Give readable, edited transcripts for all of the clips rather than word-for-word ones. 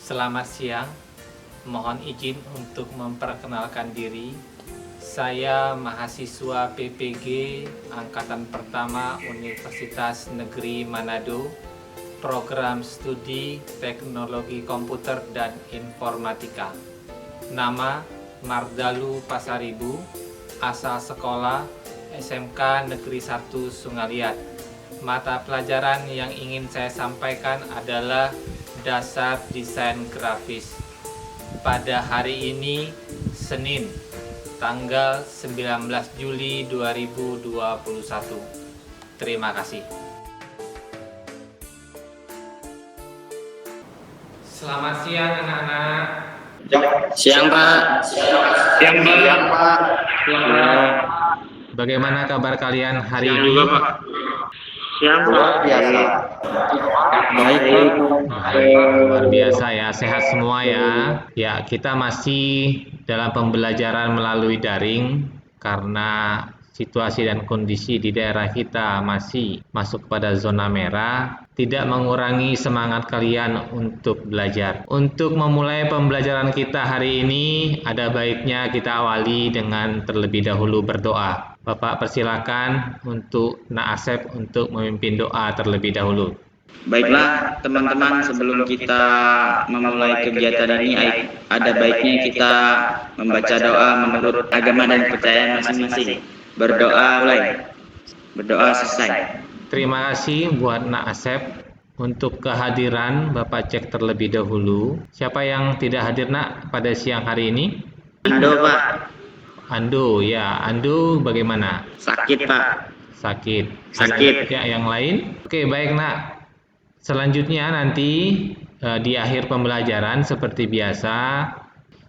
Selamat siang, mohon izin untuk memperkenalkan diri. Saya mahasiswa PPG Angkatan Pertama Universitas Negeri Manado, Program Studi Teknologi Komputer dan Informatika. Nama Mardalu Pasaribu, asal sekolah SMK Negeri 1 Sungaliat. Mata pelajaran yang ingin saya sampaikan adalah dasar desain grafis. Pada hari ini, Senin, tanggal 19 Juli 2021. Terima kasih. Selamat siang anak-anak. Siang Pak. Siang Pak. Bagaimana kabar kalian hari Siang ini? juga Pak. Siang Pak. Biasa. Baik. Baik, luar biasa ya, sehat semua ya. Ya, kita masih dalam pembelajaran melalui daring karena situasi dan kondisi di daerah kita masih masuk pada zona merah, tidak mengurangi semangat kalian untuk belajar. Untuk memulai pembelajaran kita hari ini, ada baiknya kita awali dengan terlebih dahulu berdoa. Bapak persilakan untuk Nak Asep untuk memimpin doa terlebih dahulu. Baiklah teman-teman, sebelum kita memulai kegiatan ini ada baiknya kita membaca doa menurut agama dan kepercayaan masing-masing. Berdoa mulai. Berdoa selesai. Terima kasih buat Nak Asep. Untuk kehadiran Bapak cek terlebih dahulu. Siapa yang tidak hadir Nak pada siang hari ini? Ando Pak. Ando, ya. Ando bagaimana? Sakit Pak. Sakit. Sakit. Ya, yang lain? Oke, baik Nak. Selanjutnya nanti di akhir pembelajaran seperti biasa,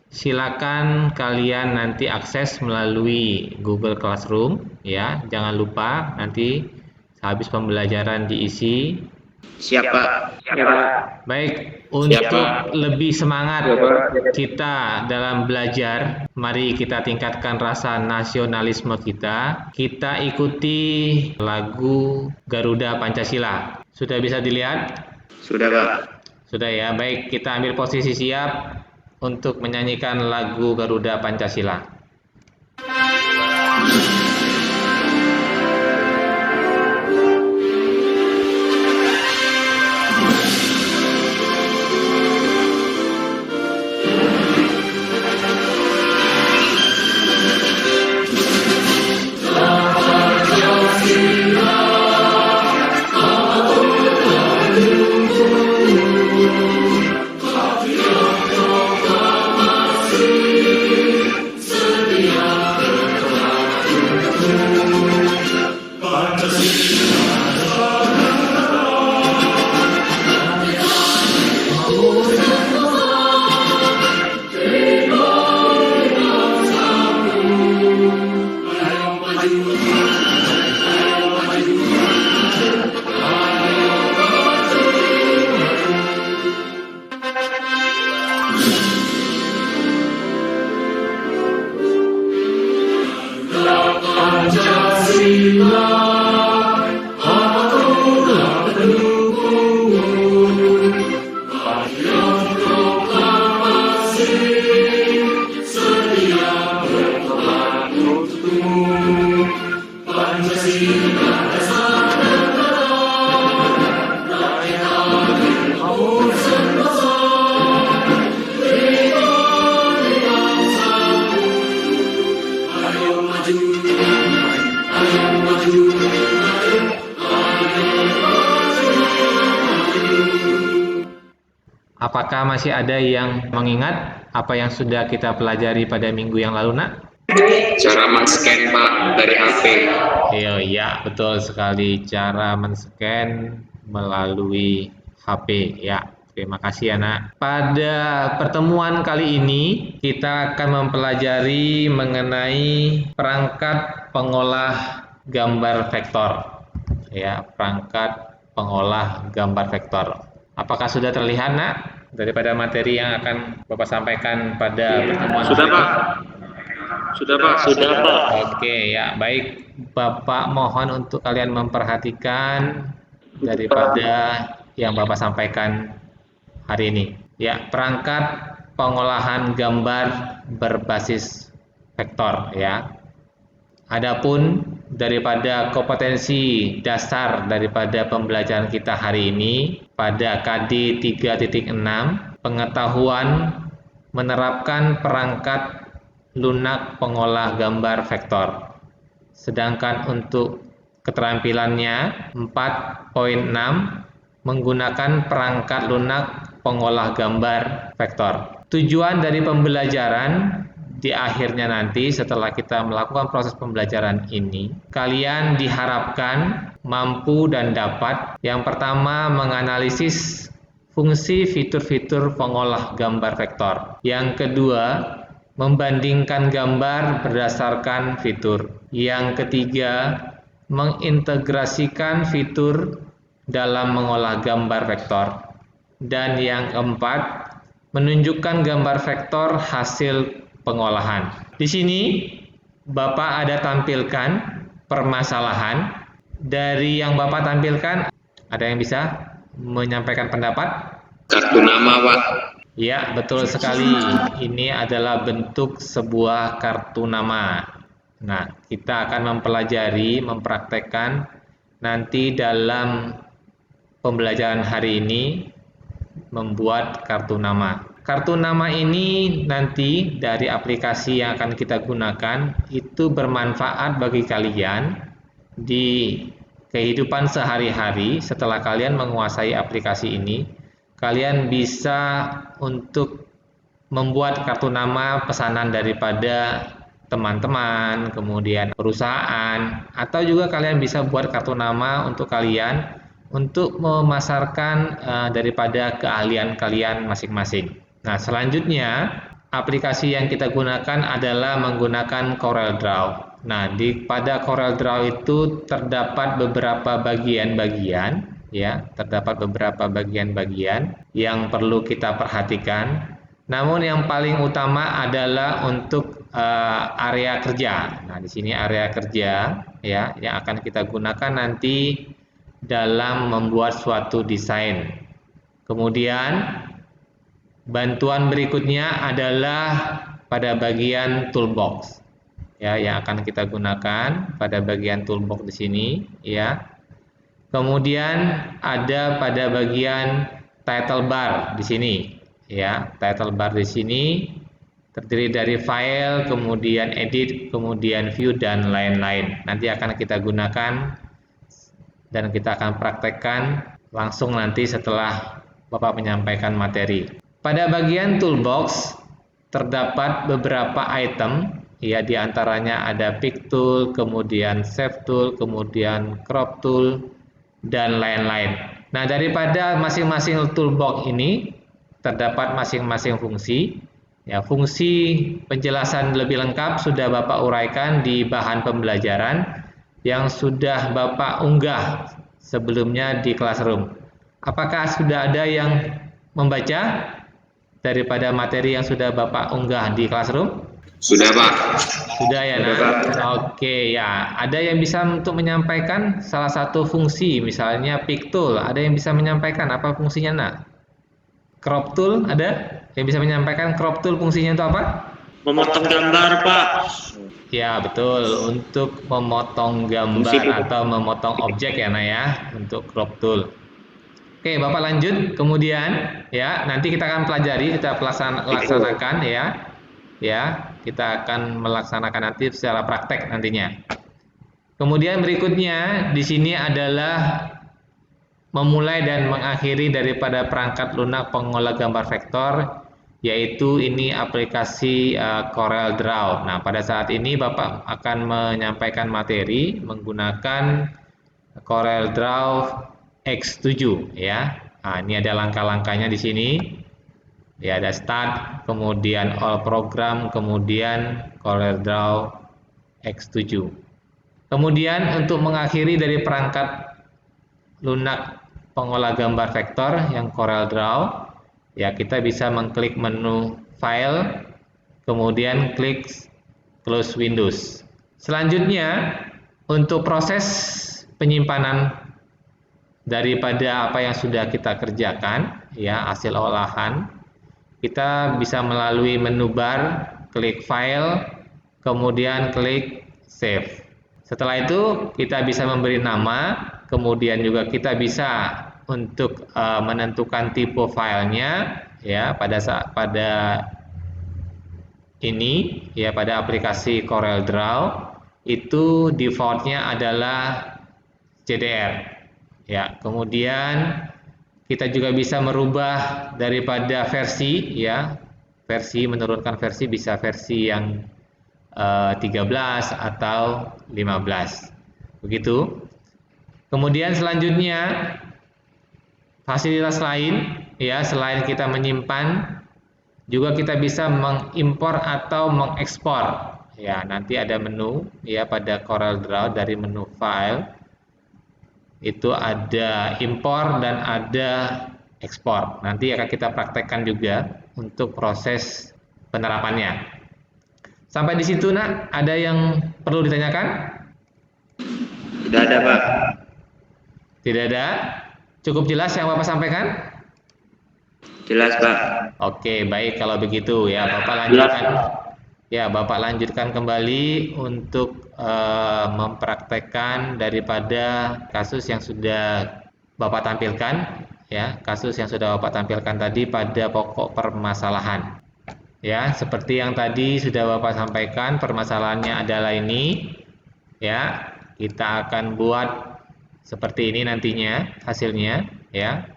silakan kalian nanti akses melalui Google Classroom ya. Jangan lupa nanti habis pembelajaran diisi. Siapa? Baik, untuk lebih semangat kita dalam belajar, mari kita tingkatkan rasa nasionalisme kita. Kita ikuti lagu Garuda Pancasila. Sudah bisa dilihat? Sudah Pak. Sudah ya, baik, kita ambil posisi siap untuk menyanyikan lagu Garuda Pancasila. Apakah masih ada yang mengingat apa yang sudah kita pelajari pada minggu yang lalu, Nak? Cara men-scan Pak dari HP. Iya, betul sekali. Cara men-scan melalui HP. Ya, terima kasih ya, Nak. Pada pertemuan kali ini, kita akan mempelajari mengenai perangkat pengolah gambar vektor. Ya, perangkat pengolah gambar vektor. Apakah sudah terlihat, Nak, daripada materi yang akan Bapak sampaikan pada pertemuan Sudah kali ini? Pak. Sudah Pak. Sudah Pak. Oke, ya baik. Bapak mohon untuk kalian memperhatikan daripada yang Bapak sampaikan hari ini. Ya, perangkat pengolahan gambar berbasis vektor ya. Adapun daripada kompetensi dasar daripada pembelajaran kita hari ini pada KD 3.6, pengetahuan menerapkan perangkat lunak pengolah gambar vektor. Sedangkan untuk keterampilannya 4.6 menggunakan perangkat lunak pengolah gambar vektor. Tujuan dari pembelajaran di akhirnya nanti setelah kita melakukan proses pembelajaran ini, kalian diharapkan mampu dan dapat yang pertama menganalisis fungsi fitur-fitur pengolah gambar vektor. Yang kedua, membandingkan gambar berdasarkan fitur. Yang ketiga, mengintegrasikan fitur dalam mengolah gambar vektor. Dan yang keempat, menunjukkan gambar vektor hasil pengolahan. Di sini Bapak ada tampilkan permasalahan. Dari yang Bapak tampilkan, ada yang bisa menyampaikan pendapat? Kartu nama, Pak. Ya, betul sekali. Ini adalah bentuk sebuah kartu nama. Nah, kita akan mempelajari, mempraktekkan nanti dalam pembelajaran hari ini membuat kartu nama. Kartu nama ini nanti dari aplikasi yang akan kita gunakan itu bermanfaat bagi kalian di kehidupan sehari-hari. Setelah kalian menguasai aplikasi ini, kalian bisa untuk membuat kartu nama pesanan daripada teman-teman, kemudian perusahaan, atau juga kalian bisa buat kartu nama untuk kalian untuk memasarkan daripada keahlian kalian masing-masing. Nah, selanjutnya aplikasi yang kita gunakan adalah menggunakan CorelDRAW. Nah, pada CorelDRAW itu terdapat beberapa bagian-bagian ya, terdapat beberapa bagian-bagian yang perlu kita perhatikan. Namun yang paling utama adalah untuk area kerja. Nah, di sini area kerja ya yang akan kita gunakan nanti dalam membuat suatu desain. Kemudian bantuan berikutnya adalah pada bagian toolbox. Ya, yang akan kita gunakan pada bagian toolbox di sini ya. Kemudian ada pada bagian title bar di sini ya. Title bar di sini terdiri dari file, kemudian edit, kemudian view dan lain-lain. Nanti akan kita gunakan dan kita akan praktekkan langsung nanti setelah Bapak menyampaikan materi. Pada bagian toolbox terdapat beberapa item ya, diantaranya ada pick tool, kemudian save tool, kemudian crop tool dan lain-lain. Nah, daripada masing-masing toolbox ini terdapat masing-masing fungsi. Ya, fungsi penjelasan lebih lengkap sudah Bapak uraikan di bahan pembelajaran yang sudah Bapak unggah sebelumnya di Classroom. Apakah sudah ada yang membaca daripada materi yang sudah Bapak unggah di Classroom? Sudah, Pak. Sudah ya, nah. Oke ya. Ada yang bisa untuk menyampaikan salah satu fungsi, misalnya pick tool. Ada yang bisa menyampaikan apa fungsinya, nak? Crop tool ada? Yang bisa menyampaikan crop tool fungsinya itu apa? Memotong gambar, Pak. Ya, betul. Untuk memotong gambar atau memotong objek ya, nak ya, untuk crop tool. Oke, Bapak lanjut. Kemudian ya, nanti kita akan pelajari, kita laksanakan ya. Ya, kita akan melaksanakan nanti secara praktek nantinya. Kemudian berikutnya di sini adalah memulai dan mengakhiri daripada perangkat lunak pengolah gambar vektor, yaitu ini aplikasi CorelDRAW. Nah, pada saat ini Bapak akan menyampaikan materi menggunakan CorelDRAW X7 ya. Nah, ini ada langkah-langkahnya di sini. Ya, ada start, kemudian all program, kemudian CorelDRAW X7. Kemudian untuk mengakhiri dari perangkat lunak pengolah gambar vektor yang CorelDRAW, ya kita bisa mengklik menu file, kemudian klik close Windows. Selanjutnya untuk proses penyimpanan daripada apa yang sudah kita kerjakan ya, hasil olahan kita bisa melalui menu bar, klik file, kemudian klik save. Setelah itu kita bisa memberi nama, kemudian juga kita bisa untuk menentukan tipe filenya ya pada ini ya pada aplikasi CorelDRAW itu defaultnya adalah CDR ya. Kemudian kita juga bisa merubah daripada versi ya, menurunkan versi bisa versi yang 13 atau 15 begitu. Kemudian selanjutnya fasilitas lain ya, selain kita menyimpan juga kita bisa mengimpor atau mengekspor ya. Nanti ada menu ya pada CorelDRAW, dari menu file itu ada impor dan ada ekspor. Nanti akan kita praktekkan juga untuk proses penerapannya. Sampai di situ nak, ada yang perlu ditanyakan? Tidak ada, Pak. Tidak ada? Cukup jelas yang Bapak sampaikan? Jelas, Pak. Oke, baik kalau begitu ya, Bapak lanjutkan. Ya, Bapak lanjutkan kembali untuk mempraktekkan daripada kasus yang sudah Bapak tampilkan ya, kasus yang sudah Bapak tampilkan tadi pada pokok permasalahan. Ya, seperti yang tadi sudah Bapak sampaikan, permasalahannya adalah ini ya. Kita akan buat seperti ini nantinya hasilnya ya.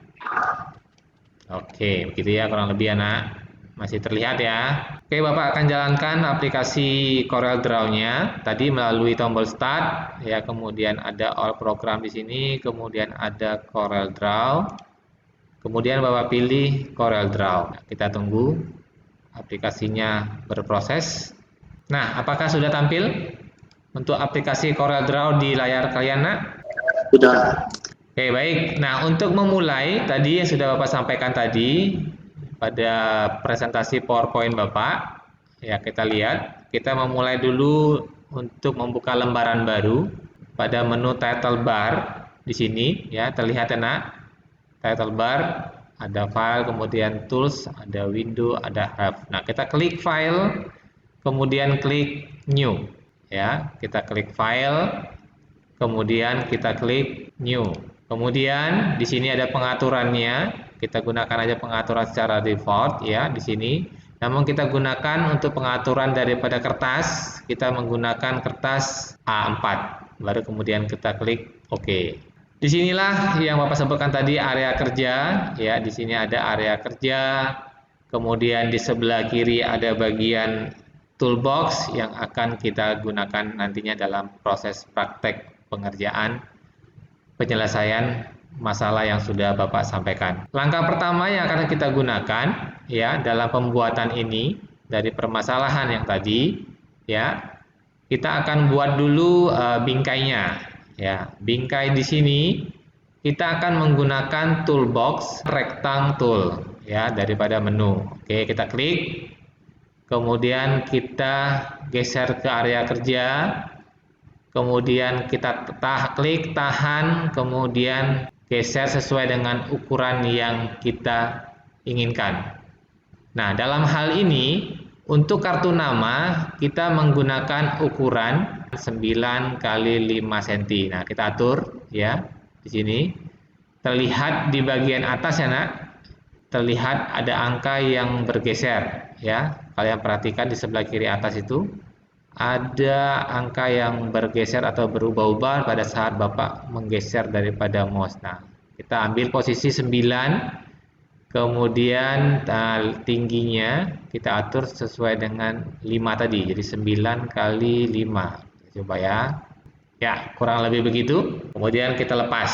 Oke, begitu ya kurang lebih anak. Masih terlihat ya. Oke, Bapak akan jalankan aplikasi CorelDRAW-nya tadi melalui tombol Start ya, kemudian ada All Program di sini, kemudian ada CorelDRAW. Kemudian Bapak pilih CorelDRAW. Nah, kita tunggu aplikasinya berproses. Nah, apakah sudah tampil untuk aplikasi CorelDRAW di layar kalian, Nak? Sudah. Oke, baik. Nah, untuk memulai tadi yang sudah Bapak sampaikan tadi pada presentasi PowerPoint Bapak, ya kita lihat, kita memulai dulu untuk membuka lembaran baru pada menu title bar di sini, ya terlihat enak. Title bar, ada file, kemudian tools, ada window, ada have. Nah, kita klik file, kemudian klik new, ya kita klik file, kemudian kita klik new. Kemudian di sini ada pengaturannya, kita gunakan aja pengaturan secara default ya di sini. Namun kita gunakan untuk pengaturan daripada kertas, kita menggunakan kertas A4. Baru kemudian kita klik OK. Disinilah yang Bapak sebutkan tadi area kerja ya. Di sini ada area kerja. Kemudian di sebelah kiri ada bagian toolbox yang akan kita gunakan nantinya dalam proses praktek pengerjaan penyelesaian masalah yang sudah Bapak sampaikan. Langkah pertama yang akan kita gunakan ya dalam pembuatan ini dari permasalahan yang tadi ya, kita akan buat dulu bingkainya ya. Bingkai di sini kita akan menggunakan toolbox rectangle tool ya daripada menu. Oke, kita klik. Kemudian kita geser ke area kerja. Kemudian kita klik, tahan, kemudian geser sesuai dengan ukuran yang kita inginkan. Nah, dalam hal ini untuk kartu nama kita menggunakan ukuran 9 x 5 cm. Nah, kita atur ya di sini. Terlihat di bagian atas ya, Nak. Terlihat ada angka yang bergeser ya. Kalian perhatikan di sebelah kiri atas itu ada angka yang bergeser atau berubah-ubah pada saat Bapak menggeser daripada mouse. Nah, kita ambil posisi 9, kemudian tingginya kita atur sesuai dengan 5 tadi, jadi 9 x 5. Coba ya. Ya, kurang lebih begitu. Kemudian kita lepas.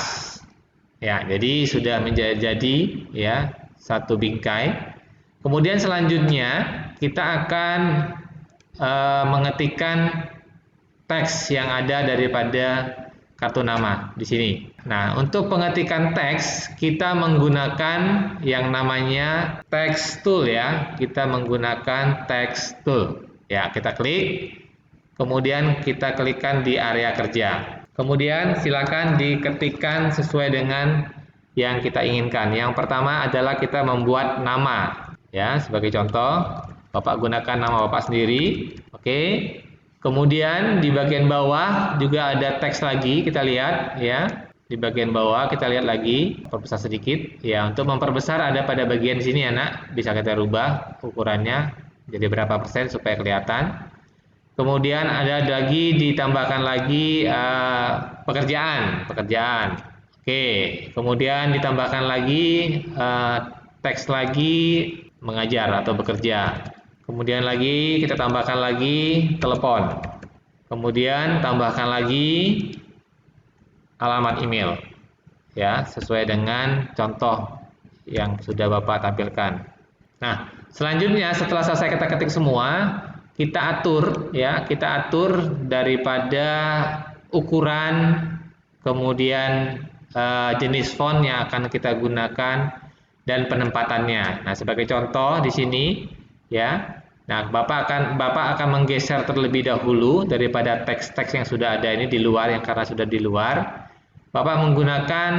Ya, jadi sudah menjadi ya satu bingkai. Kemudian selanjutnya kita akan mengetikkan teks yang ada daripada kartu nama di sini. Nah, untuk pengetikan teks kita menggunakan yang namanya text tool ya. Kita menggunakan text tool. Ya, kita klik. Kemudian kita klikkan di area kerja. Kemudian silakan diketikkan sesuai dengan yang kita inginkan. Yang pertama adalah kita membuat nama Ya, sebagai contoh, Bapak gunakan nama Bapak sendiri. Oke. Kemudian di bagian bawah juga ada teks lagi, kita lihat ya. Di bagian bawah kita lihat lagi, perbesar sedikit. Ya, untuk memperbesar ada pada bagian sini ya, Nak. Bisa kita rubah ukurannya jadi berapa persen supaya kelihatan. Kemudian ada lagi ditambahkan lagi pekerjaan. Oke, kemudian ditambahkan lagi teks lagi mengajar atau bekerja. Kemudian lagi kita tambahkan lagi telepon. Kemudian tambahkan lagi alamat email. Ya, sesuai dengan contoh yang sudah Bapak tampilkan. Nah, selanjutnya setelah selesai kita ketik semua, kita atur daripada ukuran, kemudian jenis font yang akan kita gunakan dan penempatannya. Nah, sebagai contoh di sini ya. Nah, Bapak akan menggeser terlebih dahulu daripada teks-teks yang sudah ada ini di luar, yang karena sudah di luar. Bapak menggunakan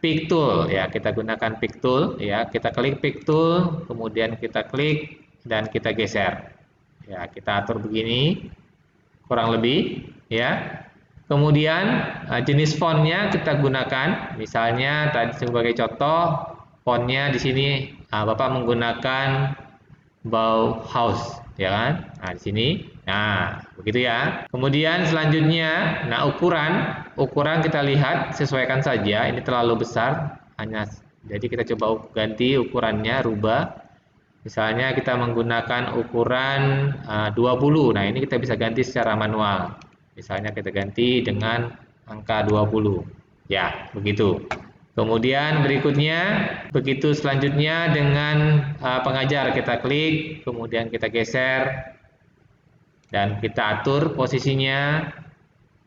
pick tool ya, kita gunakan pick tool ya, kita klik pick tool, kemudian kita klik dan kita geser. Ya, kita atur begini kurang lebih ya. Kemudian jenis fontnya kita gunakan, misalnya tadi sebagai contoh fontnya di sini Bapak menggunakan Bauhaus ya kan. Nah, di sini. Nah, begitu ya. Kemudian selanjutnya, nah ukuran kita lihat sesuaikan saja. Ini terlalu besar, jadi kita coba ganti ukurannya, rubah. Misalnya kita menggunakan ukuran 20. Nah, ini kita bisa ganti secara manual. Misalnya kita ganti dengan angka 20. Ya, begitu. Kemudian berikutnya, begitu selanjutnya dengan pengajar kita klik, kemudian kita geser dan kita atur posisinya.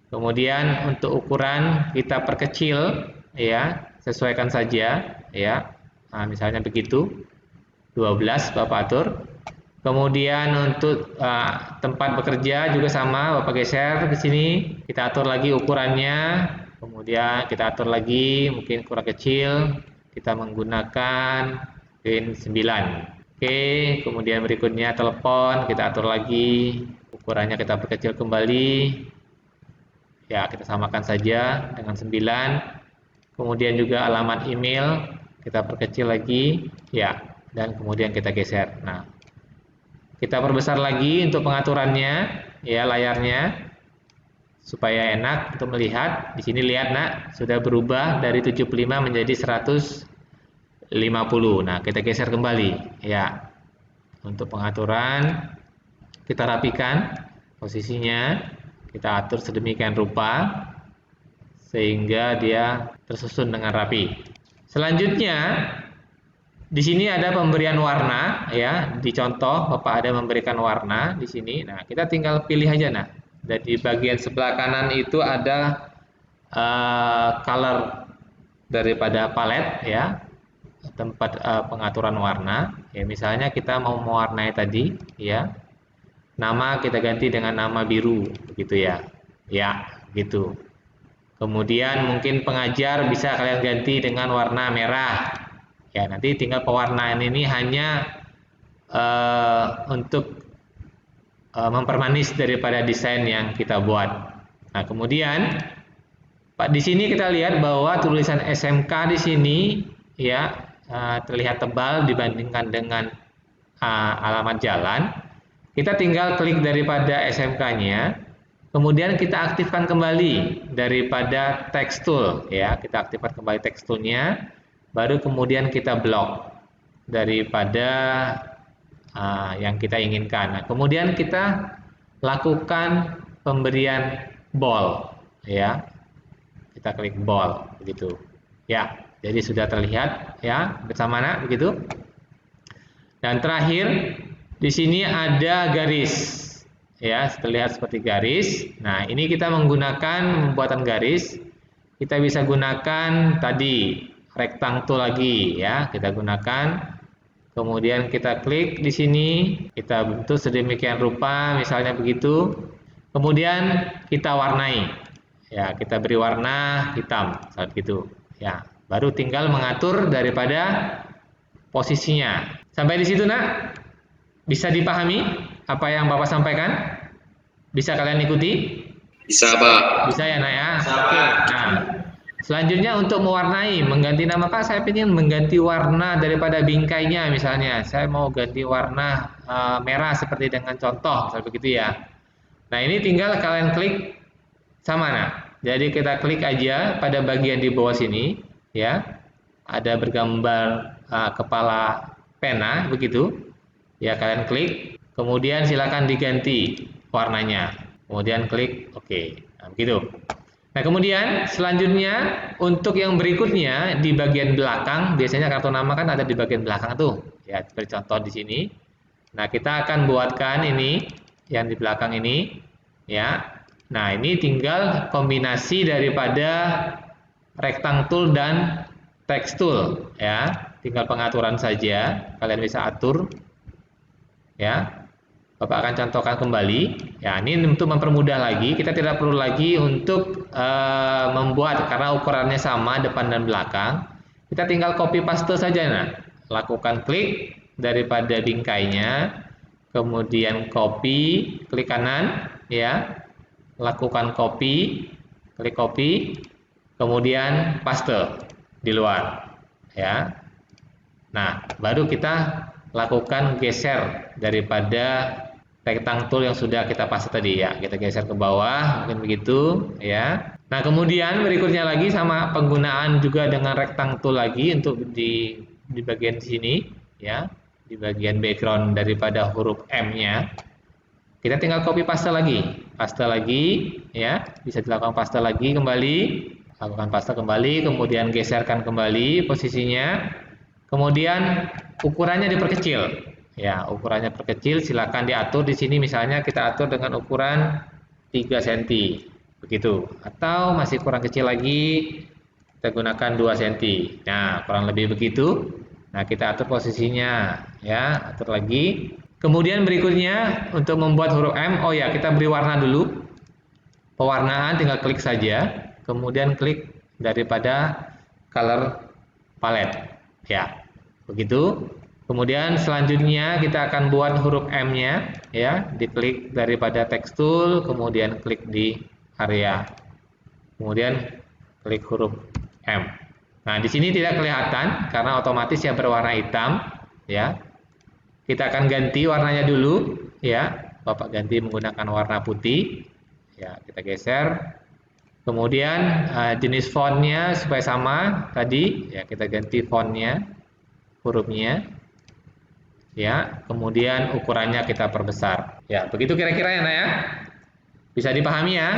Kemudian untuk ukuran kita perkecil ya, sesuaikan saja ya. Nah, misalnya begitu. 12 Bapak atur. Kemudian untuk tempat bekerja juga sama, Bapak geser ke sini, kita atur lagi ukurannya. Kemudian kita atur lagi, mungkin kurang kecil, kita menggunakan pin 9. Oke, kemudian berikutnya telepon, kita atur lagi, ukurannya kita perkecil kembali. Ya, kita samakan saja dengan 9. Kemudian juga alamat email, kita perkecil lagi, ya, dan kemudian kita geser. Nah, kita perbesar lagi untuk pengaturannya, ya, layarnya. Supaya enak untuk melihat. Di sini lihat Nak, sudah berubah dari 75 menjadi 150. Nah, kita geser kembali ya. Untuk pengaturan kita rapikan posisinya, kita atur sedemikian rupa sehingga dia tersusun dengan rapi. Selanjutnya di sini ada pemberian warna ya. Di contoh Bapak ada memberikan warna di sini. Nah, kita tinggal pilih aja Nah. Dan di bagian sebelah kanan itu ada color daripada palet ya, tempat pengaturan warna. Ya, misalnya kita mau mewarnai tadi ya, nama kita ganti dengan nama biru, begitu ya. Ya, gitu. Kemudian mungkin pengajar bisa kalian ganti dengan warna merah. Ya, nanti tinggal pewarnaan ini hanya untuk mempermanis daripada desain yang kita buat. Nah, kemudian Pak di sini kita lihat bahwa tulisan SMK di sini ya terlihat tebal dibandingkan dengan alamat jalan. Kita tinggal klik daripada SMK-nya, kemudian kita aktifkan kembali daripada text tool ya, kita aktifkan kembali text tool-nya, baru kemudian kita blok daripada yang kita inginkan. Nah, kemudian kita lakukan pemberian bold ya. Kita klik bold begitu. Ya, jadi sudah terlihat ya bersama Nak begitu. Dan terakhir di sini ada garis. Ya, terlihat seperti garis. Nah, ini kita menggunakan pembuatan garis. Kita bisa gunakan tadi rectangle lagi ya, kita gunakan. Kemudian kita klik di sini, kita bentuk sedemikian rupa, misalnya begitu. Kemudian kita warnai, ya kita beri warna hitam saat itu. Ya, baru tinggal mengatur daripada posisinya. Sampai di situ, Nak? Bisa dipahami apa yang Bapak sampaikan? Bisa kalian ikuti? Bisa, Pak. Bisa ya, Nak ya? Oke. Nah, selanjutnya untuk mewarnai, mengganti nama, Pak, saya ingin mengganti warna daripada bingkainya misalnya. Saya mau ganti warna merah seperti dengan contoh, misalnya begitu ya. Nah, ini tinggal kalian klik sama, Nah. Jadi kita klik aja pada bagian di bawah sini, ya. Ada bergambar kepala pena, begitu. Ya, kalian klik, kemudian silakan diganti warnanya. Kemudian klik OK. Nah, begitu. Nah, kemudian selanjutnya untuk yang berikutnya di bagian belakang, biasanya kartu nama kan ada di bagian belakang tuh. Ya, seperti contoh di sini. Nah, kita akan buatkan ini yang di belakang ini, ya. Nah, ini tinggal kombinasi daripada rectangle tool dan text tool, ya. Tinggal pengaturan saja, kalian bisa atur, ya. Bapak akan contohkan kembali. Ya, ini untuk mempermudah lagi, kita tidak perlu lagi untuk membuat karena ukurannya sama depan dan belakang. Kita tinggal copy paste saja, Nah. Lakukan klik daripada bingkainya, kemudian copy, klik kanan, ya. Lakukan copy, klik copy, kemudian paste di luar, ya. Nah, baru kita lakukan geser daripada rectangle tool yang sudah kita paste tadi, ya. Kita geser ke bawah, mungkin begitu, ya. Nah, kemudian berikutnya lagi sama penggunaan juga dengan rectangle tool lagi untuk di bagian sini, ya, di bagian background daripada huruf M-nya. Kita tinggal copy paste lagi, ya, bisa dilakukan paste lagi kembali, lakukan paste kembali, kemudian geserkan kembali posisinya, kemudian ukurannya diperkecil, ya, ukurannya perkecil, silakan diatur di sini, misalnya kita atur dengan ukuran 3 cm, begitu, atau masih kurang kecil lagi, kita gunakan 2 cm, nah, kurang lebih begitu. Nah, kita atur posisinya, ya, atur lagi. Kemudian berikutnya untuk membuat huruf M, oh ya, kita beri warna dulu. Pewarnaan tinggal klik saja, kemudian klik daripada color palette, ya, begitu. Kemudian selanjutnya kita akan buat huruf M-nya, ya, diklik daripada text tool, kemudian klik di area, kemudian klik huruf M. Nah, di sini tidak kelihatan karena otomatis ya berwarna hitam, ya. Kita akan ganti warnanya dulu, ya. Bapak ganti menggunakan warna putih, ya. Kita geser. Kemudian jenis fontnya supaya sama tadi, ya, kita ganti fontnya, hurufnya, ya. Kemudian ukurannya kita perbesar, ya. Begitu kira-kira ya, Nak, ya. Bisa dipahami ya.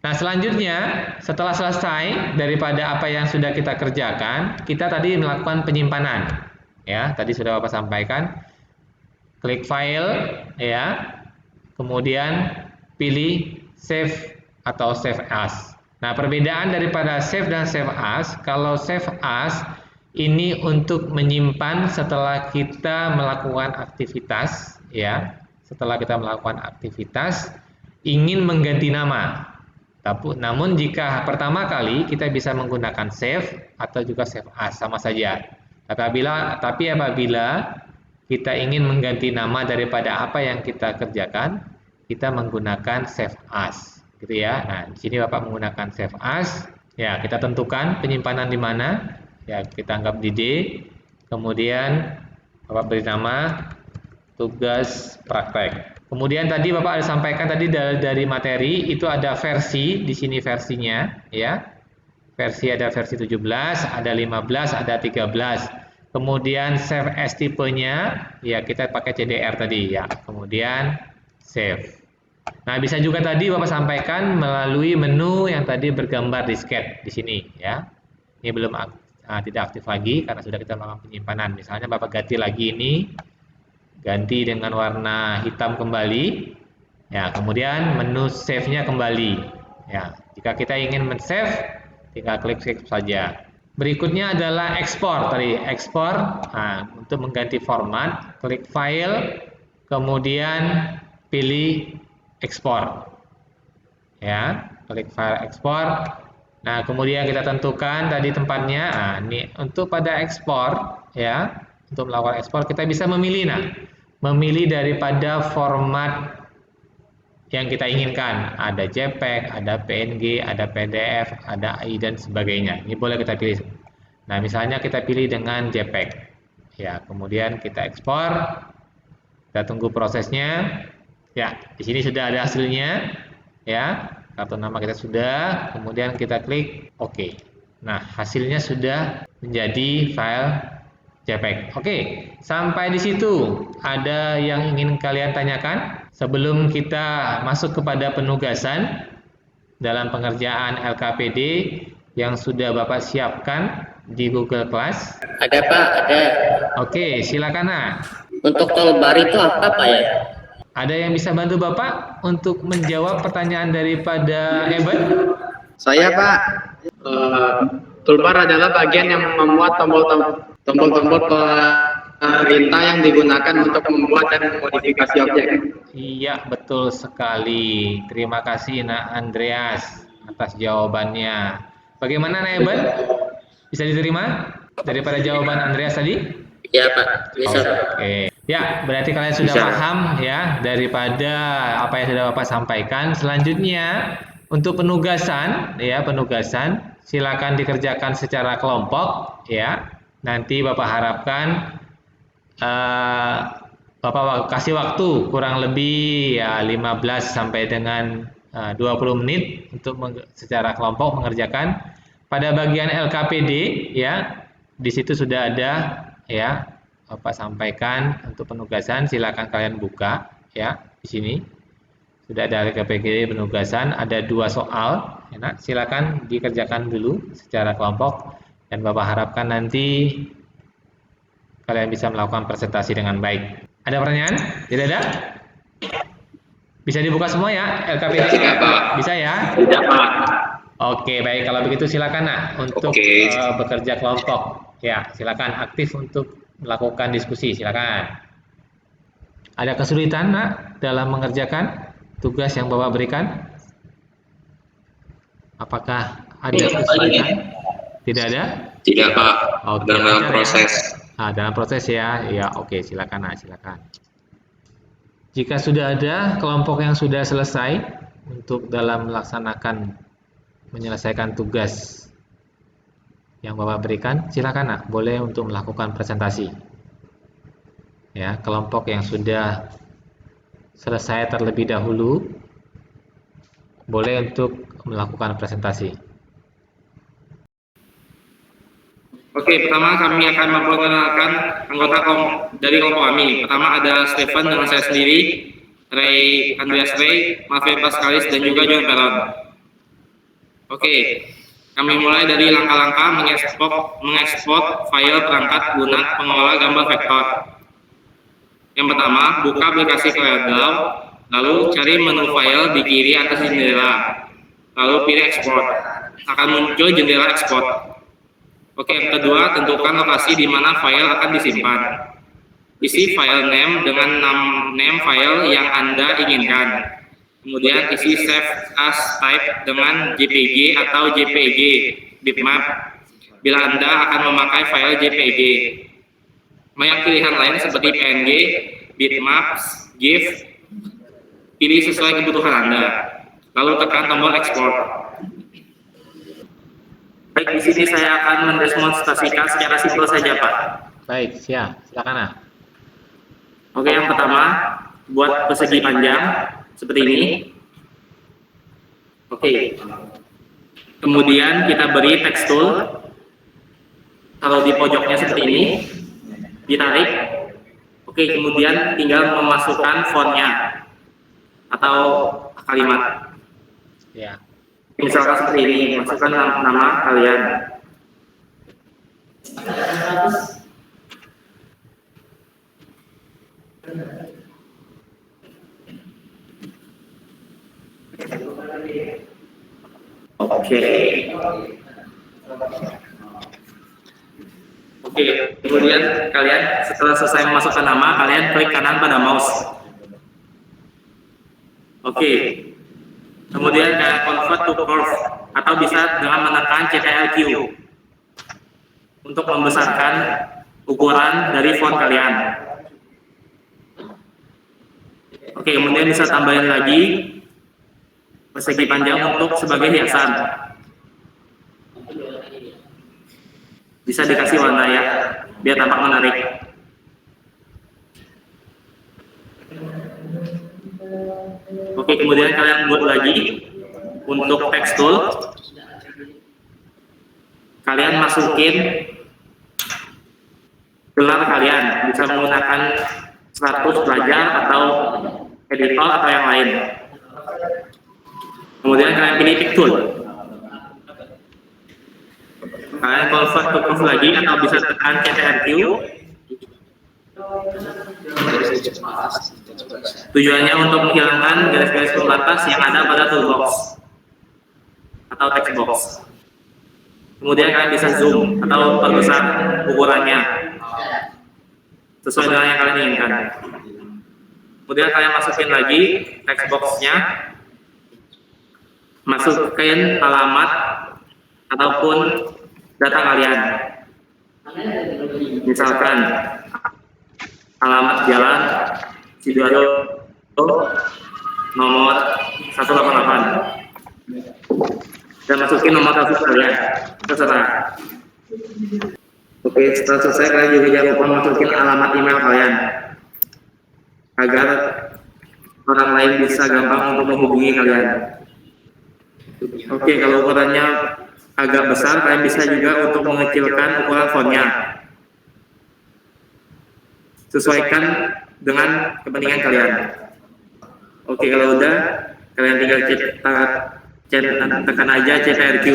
Nah, selanjutnya setelah selesai daripada apa yang sudah kita kerjakan, kita tadi melakukan penyimpanan. Ya, tadi sudah Bapak sampaikan, klik file, ya, kemudian pilih save atau save as. Nah, perbedaan daripada save dan save as, kalau save as ini untuk menyimpan setelah kita melakukan aktivitas, ya, setelah kita melakukan aktivitas ingin mengganti nama. Namun jika pertama kali kita bisa menggunakan save atau juga save as, sama saja. Tapi apabila kita ingin mengganti nama daripada apa yang kita kerjakan, kita menggunakan save as, gitu ya. Nah, di sini Bapak menggunakan save as. Ya, kita tentukan penyimpanan di mana. Ya, kita anggap di D. Kemudian Bapak beri nama tugas praktek. Kemudian tadi Bapak ada sampaikan tadi dari materi itu ada versi, di sini versinya, ya. Versi ada versi 17, ada 15, ada 13. Kemudian save as tipenya, ya kita pakai CDR tadi, ya. Kemudian save. Nah, bisa juga tadi Bapak sampaikan melalui menu yang tadi bergambar disket di sini, ya. Ini belum tidak aktif lagi karena sudah kita melakukan penyimpanan. Misalnya Bapak ganti lagi ini, ganti dengan warna hitam kembali, ya. Kemudian menu save-nya kembali, ya. Jika kita ingin men-save, tinggal klik save saja. Berikutnya adalah ekspor tadi, ekspor. Nah, untuk mengganti format, klik file, kemudian pilih ekspor, ya, klik file ekspor. Nah, kemudian kita tentukan tadi tempatnya. Nah, ini untuk pada ekspor, ya, untuk melakukan ekspor, kita bisa memilih. Nah, memilih daripada format yang kita inginkan. Ada JPEG, ada PNG, ada PDF, ada AI dan sebagainya. Ini boleh kita pilih. Nah, misalnya kita pilih dengan JPEG. Ya, kemudian kita ekspor. Kita tunggu prosesnya. Ya, di sini sudah ada hasilnya. Ya, kartu nama kita sudah. Kemudian kita klik OK. Nah, hasilnya sudah menjadi file JPEG. Oke, sampai di situ ada yang ingin kalian tanyakan sebelum kita masuk kepada penugasan dalam pengerjaan LKPD yang sudah Bapak siapkan di Google Class? Ada Pak, ada. Oke, silakan. Nah, Untuk tol bar itu apa Pak ya? ada yang bisa bantu Bapak untuk menjawab pertanyaan daripada Eben? Saya Pak, toolbar adalah bagian yang memuat tombol-tombol perintah yang digunakan untuk membuat dan modifikasi objek. Iya, betul sekali. Terima kasih Nak Andreas atas jawabannya. Bagaimana Nak Eben? Bisa diterima daripada jawaban Andreas tadi? Ya Pak, bisa Pak. Oke. Ya, berarti kalian sudah paham ya daripada apa yang sudah Bapak sampaikan. Selanjutnya untuk penugasan ya, silakan dikerjakan secara kelompok ya. Nanti Bapak harapkan Bapak kasih waktu kurang lebih ya 15 sampai dengan 20 menit untuk secara kelompok mengerjakan. Pada bagian LKPD ya, di situ sudah ada ya Bapak sampaikan untuk penugasan, silakan kalian buka ya di sini. Sudah ada LKPD penugasan, ada 2 soal. Ya, silakan dikerjakan dulu secara kelompok dan Bapak harapkan nanti kalian bisa melakukan presentasi dengan baik. Ada pertanyaan? Tidak ada? Bisa dibuka semua ya LKPD? Tidak, Pak. Bisa ya? Tidak, Pak. Oke, baik. Kalau begitu silakan Nak untuk bekerja kelompok. Ya, silakan aktif untuk melakukan diskusi. Silakan. Ada kesulitan Nak dalam mengerjakan tugas yang Bapak berikan? Apakah ada kesulitan? Tidak ada? Tidak, Pak. Oke, Dalam proses. Ya. Dalam proses ya. Ya, oke, silakan Nak, silakan. Jika sudah ada kelompok yang sudah selesai untuk dalam menyelesaikan tugas yang Bapak berikan, silakan Nak, boleh untuk melakukan presentasi. Ya, kelompok yang sudah selesai terlebih dahulu boleh untuk melakukan presentasi. Oke, pertama kami akan memperkenalkan anggota dari kelompok kami. Pertama ada Stefan dengan saya sendiri, Andreas Ray, Mafe Pascalis, dan juga John Peron. Oke, kami mulai dari langkah-langkah mengekspor file perangkat lunak pengolah gambar vektor. Yang pertama, buka aplikasi CorelDRAW, lalu cari menu file di kiri atas jendela, lalu pilih ekspor. Akan muncul jendela ekspor. Oke, yang kedua, tentukan lokasi di mana file akan disimpan. Isi file name dengan name file yang Anda inginkan. Kemudian isi save as type dengan JPG atau JPG bitmap bila Anda akan memakai file JPG. Banyak pilihan lain seperti PNG, bitmaps, GIF. Pilih sesuai kebutuhan Anda. Lalu tekan tombol ekspor. Baik, di sini saya akan mendemonstrasikan secara simpel saja, Pak. Baik, siap. Silakan Nak. Oke, yang pertama, buat persegi panjang seperti ini. Oke. Kemudian kita beri tekstur. Kalau di pojoknya seperti ini, ditarik. Oke, kemudian tinggal memasukkan fontnya atau kalimat. Ya. Misalkan seperti ini, masukkan nama kalian. Oke. Oke, kemudian kalian setelah selesai memasukkan nama, kalian klik kanan pada mouse. Oke. Kemudian kalian convert to curve atau bisa dengan menekan CTRL Q untuk membesarkan ukuran dari font kalian. Oke, kemudian bisa tambahin lagi persegi panjang untuk sebagai hiasan. Bisa dikasih warna ya, biar tampak menarik. Oke, kemudian kalian buat lagi untuk text tool. Kalian masukin gelar kalian, bisa menggunakan 100 pelajar atau editor atau yang lain. Kemudian kalian pilih pick tool. Kalian convert to curve lagi atau bisa tekan CTRQ. Tujuannya untuk menghilangkan garis-garis pembatas yang ada pada toolbox atau text box. Kemudian kalian bisa zoom atau perbesar ukurannya sesuai dengan yang kalian inginkan. Kemudian kalian masukin lagi text box-nya, masukin alamat ataupun data kalian. Misalkan alamat jalan Sidoarjo nomor 188 dan masukin nomor telepon kalian, terserah. Oke, setelah selesai kalian juga jangan lupa masukin alamat email kalian agar orang lain bisa gampang untuk menghubungi kalian. Oke, kalau ukurannya agak besar, kalian bisa juga untuk mengecilkan ukuran fontnya. Sesuaikan dengan kepentingan kalian. Oke, kalau udah, kalian tinggal tekan aja CTRQ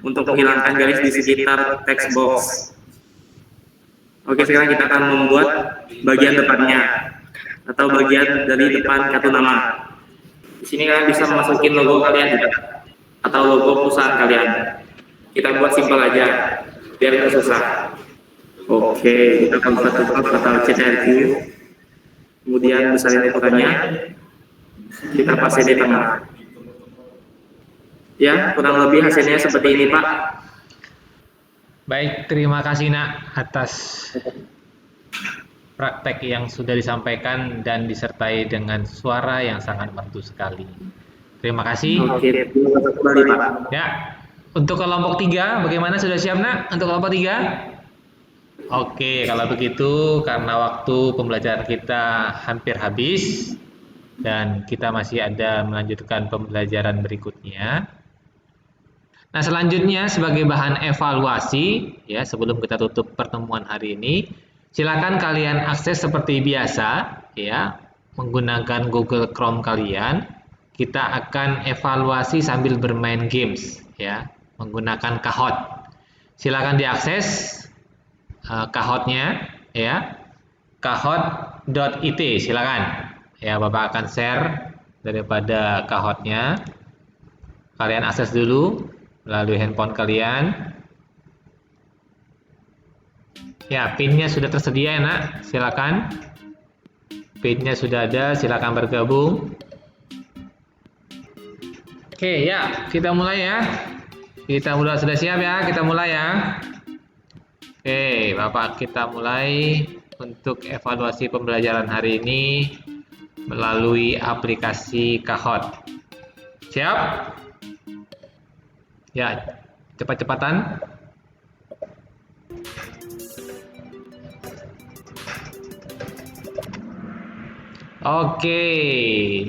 untuk menghilangkan garis di sekitar text box. Oke, sekarang kita akan membuat bagian depannya atau bagian dari depan kartu nama. Di sini kalian bisa masukin logo kalian atau logo perusahaan kalian. Kita buat simpel aja biar nggak susah. Oke, kita convert to curve atau CTRQ. Kemudian besarin ukurannya. Kita pasin di tengah. Ya, kurang lebih hasilnya seperti ini, Pak. Baik, terima kasih Nak atas praktek yang sudah disampaikan dan disertai dengan suara yang sangat merdu sekali. Terima kasih. Oke, terima kasih kembali, Pak. Ya, untuk kelompok 3, bagaimana, sudah siap Nak untuk kelompok 3? Oke, kalau begitu karena waktu pembelajaran kita hampir habis dan kita masih ada melanjutkan pembelajaran berikutnya. Nah, selanjutnya sebagai bahan evaluasi ya, sebelum kita tutup pertemuan hari ini, silakan kalian akses seperti biasa ya, menggunakan Google Chrome kalian. Kita akan evaluasi sambil bermain games ya, menggunakan Kahoot. Silakan diakses Kahoot-nya ya, kahoot.it, silakan ya, Bapak akan share daripada Kahoot-nya. Kalian akses dulu melalui handphone kalian. Ya, PIN-nya sudah tersedia ya Nak, silakan. PIN-nya sudah ada, silakan bergabung. Oke ya, kita mulai ya. Kita mulai, sudah siap ya, kita mulai ya. Oke, Bapak, kita mulai untuk evaluasi pembelajaran hari ini melalui aplikasi Kahoot. Siap? Ya, cepat-cepatan. Oke,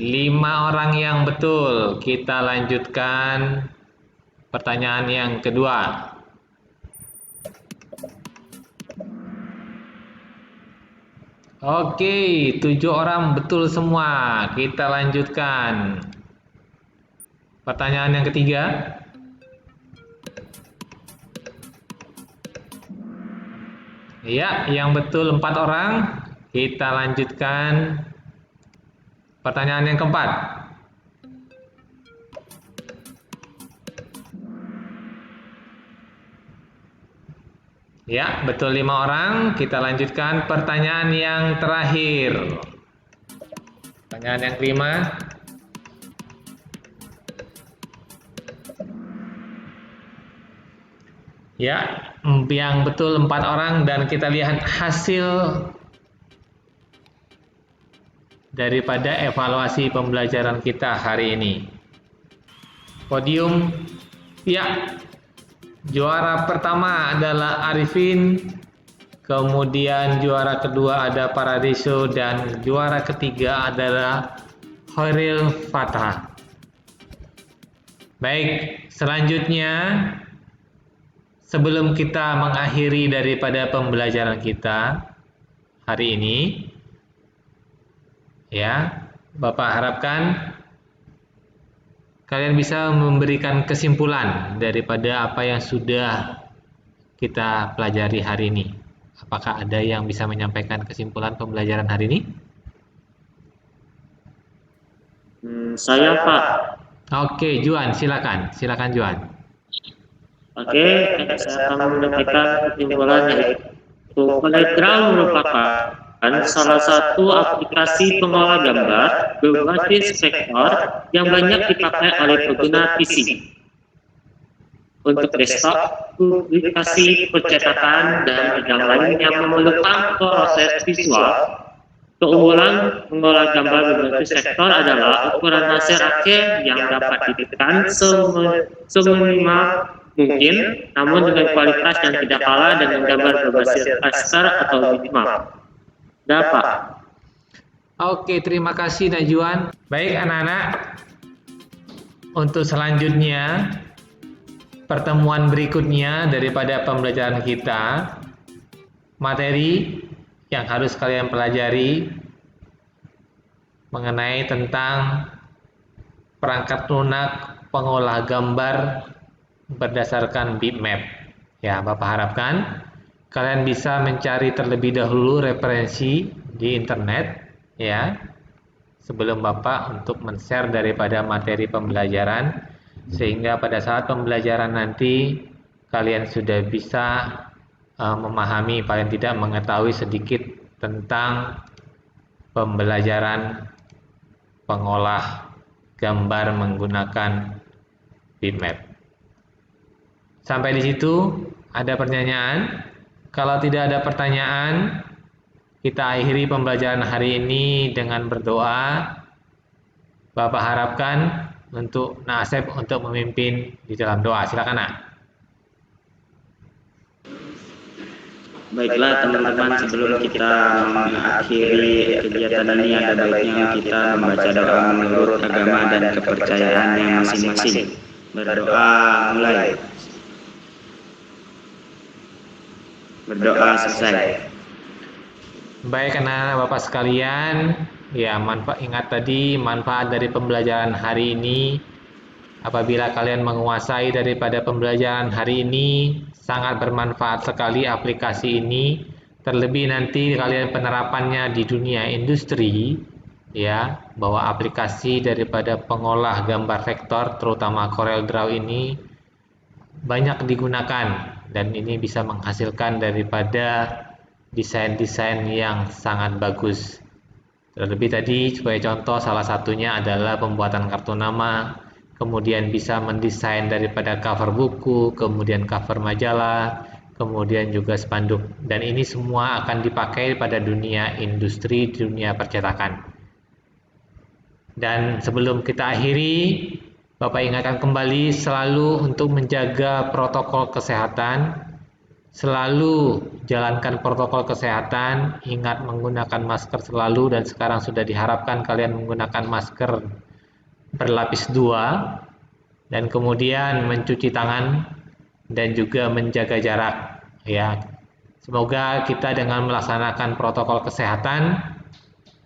5 orang yang betul. Kita lanjutkan pertanyaan yang kedua. Oke, 7 orang betul semua. Kita lanjutkan pertanyaan yang ketiga. Ya, yang betul 4 orang. Kita lanjutkan pertanyaan yang keempat. Ya, betul 5 orang. Kita lanjutkan pertanyaan yang terakhir. Pertanyaan yang kelima. Ya, yang betul 4 orang dan kita lihat hasil daripada evaluasi pembelajaran kita hari ini. Podium, ya, juara pertama adalah Arifin, kemudian juara kedua ada Paradiso, dan juara ketiga adalah Khairil Fatah. Baik, selanjutnya sebelum kita mengakhiri daripada pembelajaran kita hari ini, ya, Bapak harapkan kalian bisa memberikan kesimpulan daripada apa yang sudah kita pelajari hari ini. Apakah ada yang bisa menyampaikan kesimpulan pembelajaran hari ini? Saya Pak. Oke, Juan, silakan Juan. Oke, saya akan menyampaikan kesimpulan yaitu CorelDRAW merupakan salah satu aplikasi pengolah gambar berbasis vektor yang banyak dipakai oleh pengguna PC. Untuk desktop, publikasi, percetakan, dan bidang lain yang memerlukan proses visual, keunggulan mengolah gambar berbasis vektor adalah ukuran hasil akhir yang dapat ditekan seminimal mungkin, namun dengan kualitas yang tidak kalah dengan gambar berbasis raster atau bitmap. Dapat. Oke, terima kasih Najwan. Baik anak-anak, untuk selanjutnya pertemuan berikutnya daripada pembelajaran kita, materi yang harus kalian pelajari mengenai tentang perangkat lunak pengolah gambar berdasarkan bitmap. Ya, Bapak harapkan kalian bisa mencari terlebih dahulu referensi di internet, ya, sebelum Bapak untuk men-share daripada materi pembelajaran, sehingga pada saat pembelajaran nanti kalian sudah bisa memahami, paling tidak mengetahui sedikit tentang pembelajaran pengolah gambar menggunakan bitmap. Sampai di situ ada pertanyaan? Kalau tidak ada pertanyaan, kita akhiri pembelajaran hari ini dengan berdoa. Bapak harapkan untuk Nasib untuk memimpin di dalam doa. Silakan, Nak. Baiklah teman-teman, sebelum kita mengakhiri kegiatan ini ada baiknya kita membaca doa menurut agama dan kepercayaannya masing-masing. Berdoa mulai. Berdoa selesai. Baik anak-anak Bapak sekalian, ya ingat tadi manfaat dari pembelajaran hari ini. Apabila kalian menguasai daripada pembelajaran hari ini, sangat bermanfaat sekali aplikasi ini. Terlebih nanti kalian penerapannya di dunia industri, ya, bahwa aplikasi daripada pengolah gambar vektor, terutama CorelDRAW ini banyak digunakan, dan ini bisa menghasilkan daripada desain-desain yang sangat bagus. Terlebih tadi sebagai contoh, salah satunya adalah pembuatan kartu nama, kemudian bisa mendesain daripada cover buku, kemudian cover majalah, kemudian juga spanduk, dan ini semua akan dipakai pada dunia industri, dunia percetakan. Dan sebelum kita akhiri, Bapak ingatkan kembali selalu untuk menjaga protokol kesehatan, selalu jalankan protokol kesehatan, ingat menggunakan masker selalu, dan sekarang sudah diharapkan kalian menggunakan masker berlapis 2, dan kemudian mencuci tangan dan juga menjaga jarak, ya. Semoga kita dengan melaksanakan protokol kesehatan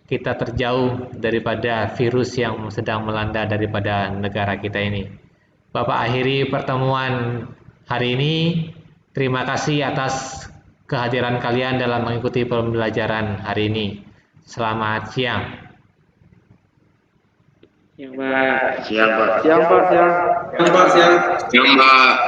kita terjauh daripada virus yang sedang melanda daripada negara kita ini. Bapak akhiri pertemuan hari ini. Terima kasih atas kehadiran kalian dalam mengikuti pembelajaran hari ini. Selamat siang. Siang, Pak. Siang, Pak. Yang Pak.